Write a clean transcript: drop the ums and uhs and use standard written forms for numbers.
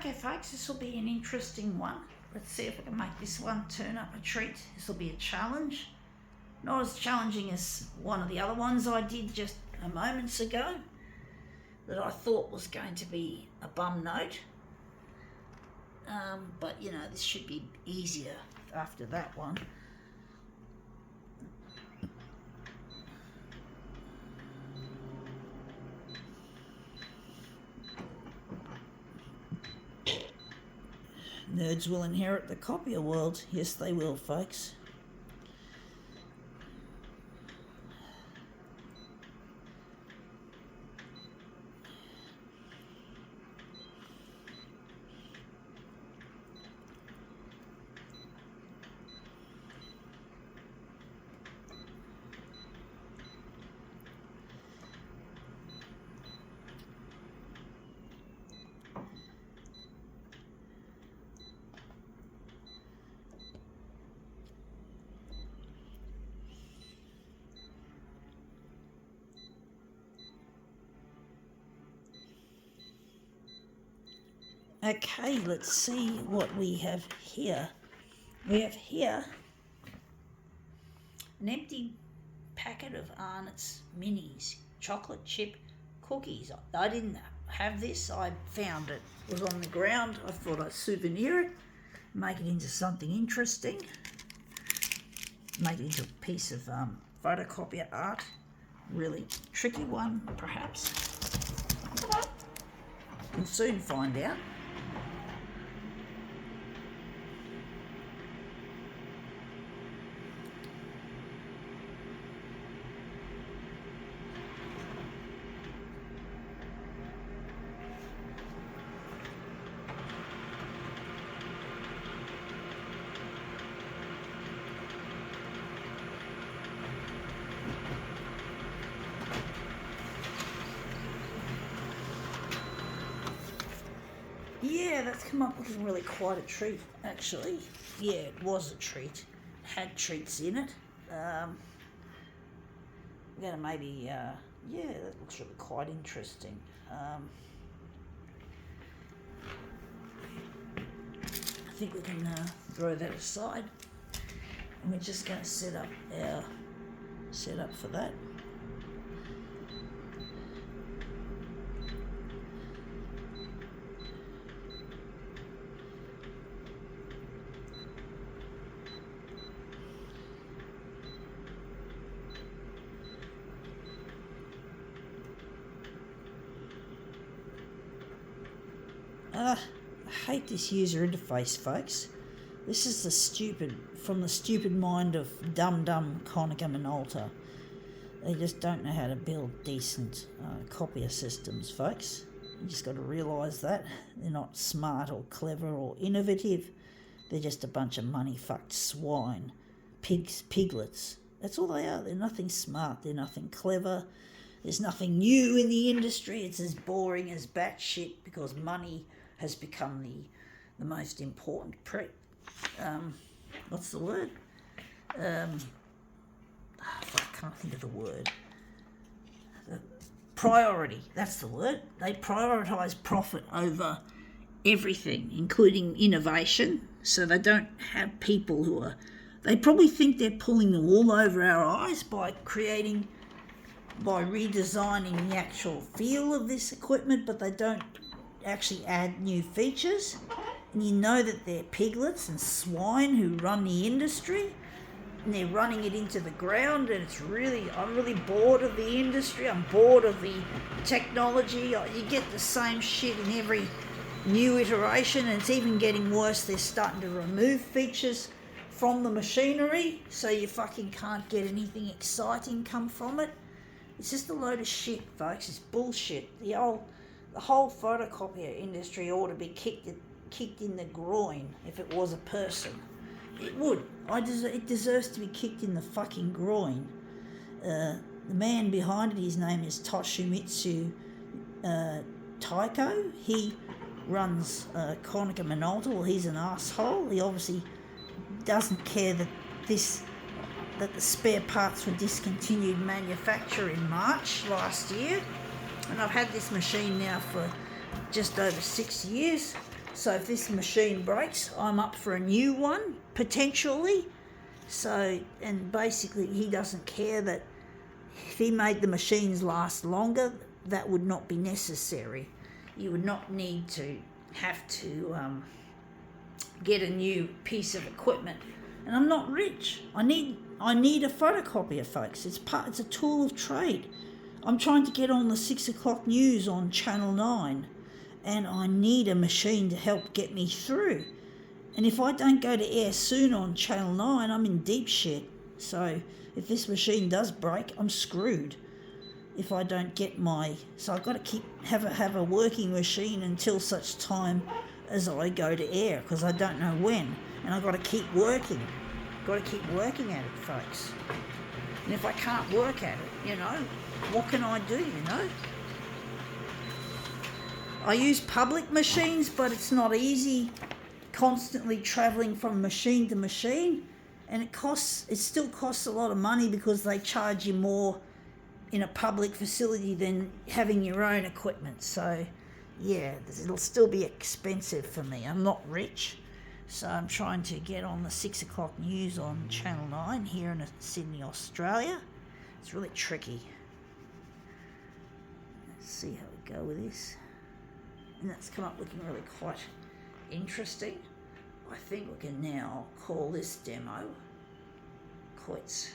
Okay folks, this will be an interesting one. Let's see if I can make this one turn up a treat. This will be a challenge. Not as challenging as one of the other ones I did just a moments ago that I thought was going to be a bum note. But you know, this should be easier after that one. Nerds will inherit the copier world. Yes, they will, folks. Okay, let's see what we have here. We have here an empty packet of Arnott's Minis chocolate chip cookies. I didn't have this, I found it. It was on the ground. I thought I'd souvenir it, make it into something interesting, make it into a piece of photocopier art. Really tricky one, perhaps. We'll soon find out. Yeah, that's come up looking really quite a treat, actually. Yeah, it was a treat. It had treats in it. We're going to maybe, yeah, that looks really quite interesting. I think we can throw that aside. And we're just going to set up our setup for that. I hate this user interface, folks. This is the stupid mind of dumb Konica Minolta. They just don't know how to build decent copier systems, folks. You just got to realise that. They're not smart or clever or innovative. They're just a bunch of money-fucked swine. Piglets. That's all they are. They're nothing smart. They're nothing clever. There's nothing new in the industry. It's as boring as batshit because money has become the most important what's the word? I can't think of the word. Priority, that's the word. They prioritise profit over everything, including innovation. So they don't have people who are... They probably think they're pulling the wool over our eyes by redesigning the actual feel of this equipment, but they don't actually add new features. And you know that they're piglets and swine who run the industry, and they're running it into the ground, and I'm really bored of the industry. I'm bored of the technology. You get the same shit in every new iteration, and it's even getting worse. They're starting to remove features from the machinery, so you fucking can't get anything exciting come from it. It's just a load of shit, folks. It's bullshit. The whole photocopier industry ought to be kicked in the groin if it was a person. It would. It deserves to be kicked in the fucking groin. The man behind it, his name is Toshimitsu Taiko. He runs Konica Minolta. Well, he's an asshole. He obviously doesn't care that the spare parts were discontinued manufacture in March last year. And I've had this machine now for just over 6 years. So if this machine breaks, I'm up for a new one, potentially. So, and basically he doesn't care that if he made the machines last longer, that would not be necessary. You would not need to have to get a new piece of equipment. And I'm not rich. I need a photocopier, folks. It's a tool of trade. I'm trying to get on the 6 o'clock news on Channel 9, and I need a machine to help get me through. And if I don't go to air soon on Channel 9, I'm in deep shit. So if this machine does break, I'm screwed. If I don't get so I've got to have a working machine until such time as I go to air, because I don't know when, and I've got to keep working. Got to keep working at it, folks. And if I can't work at it, what can I do? I use public machines, but it's not easy constantly travelling from machine to machine, and it still costs a lot of money because they charge you more in a public facility than having your own equipment. So yeah, it'll still be expensive for me. I'm not rich, so I'm trying to get on the 6 o'clock news on Channel 9 here in Sydney, Australia. It's really tricky. Let's see how we go with this. And that's come up looking really quite interesting. I think we can now call this demo quits.